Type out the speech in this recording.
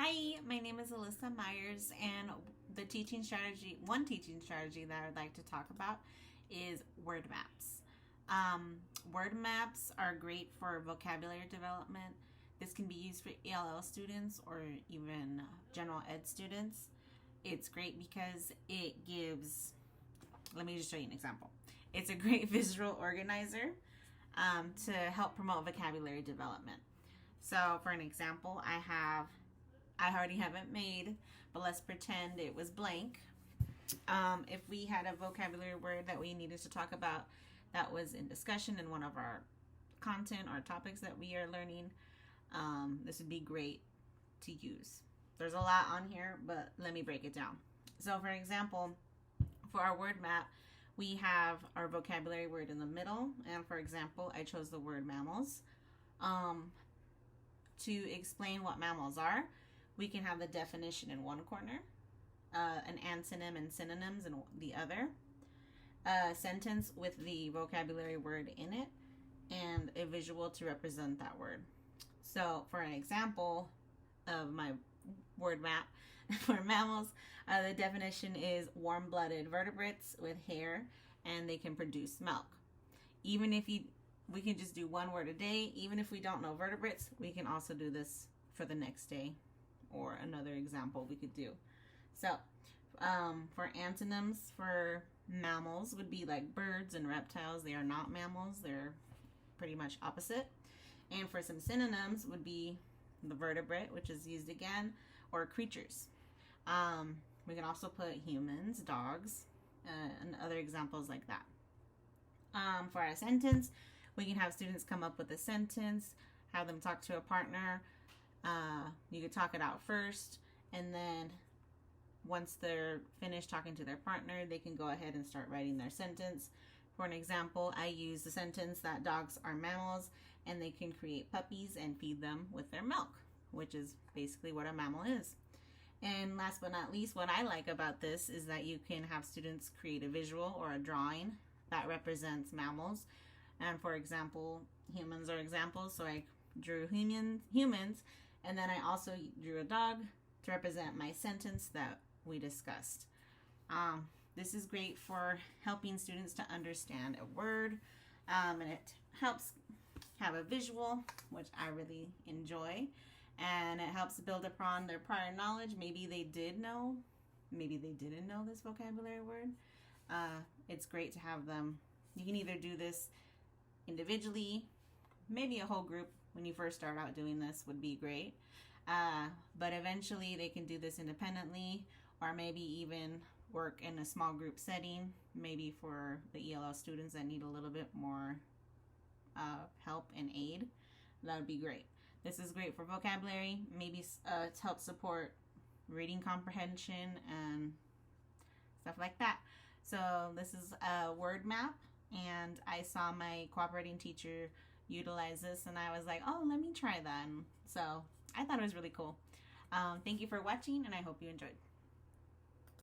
Hi, my name is Alyssa Myers, and one teaching strategy that I would like to talk about is word maps. Word maps are great for vocabulary development. This can be used for ELL students or even general ed students. It's great because it gives, let me just show you an example. It's a great visual organizer to help promote vocabulary development. So for an example, I already have it made, but let's pretend it was blank. If we had a vocabulary word that we needed to talk about that was in discussion in one of our content or topics that we are learning, this would be great to use. There's a lot on here, but let me break it down. So for example, for our word map, we have our vocabulary word in the middle, and for example, I chose the word mammals. To explain what mammals are, we can have the definition in one corner, an antonym and synonyms in the other, a sentence with the vocabulary word in it, and a visual to represent that word. So for an example of my word map for mammals, the definition is warm-blooded vertebrates with hair, and they can produce milk. Even if we can just do one word a day. Even if we don't know vertebrates, we can also do this for the next day, or another example we could do. So for antonyms for mammals would be like birds and reptiles. They are not mammals. They're pretty much opposite. And for some synonyms would be the vertebrate, which is used again, or creatures. We can also put humans, dogs, and other examples like that. For our sentence, we can have students come up with a sentence, have them talk to a partner. You could talk it out first, and then once they're finished talking to their partner, they can go ahead and start writing their sentence. For an example, I use the sentence that dogs are mammals and they can create puppies and feed them with their milk, which is basically what a mammal is. And last but not least, what I like about this is that you can have students create a visual or a drawing that represents mammals. And for example, humans are examples, so I drew humans, and then I also drew a dog to represent my sentence that we discussed. This is great for helping students to understand a word, and it helps have a visual, which I really enjoy, and it helps build upon their prior knowledge. Maybe they did know, maybe they didn't know this vocabulary word. It's great to have them. You can either do this individually, maybe a whole group when you first start out doing this would be great, but eventually they can do this independently, or maybe even work in a small group setting, maybe for the ELL students that need a little bit more help and aid. That would be great. This is great for vocabulary, maybe to help support reading comprehension and stuff like that. So this is a word map, and I saw my cooperating teacher utilize this, and I was like, oh, let me try that. And so I thought it was really cool. Thank you for watching, and I hope you enjoyed.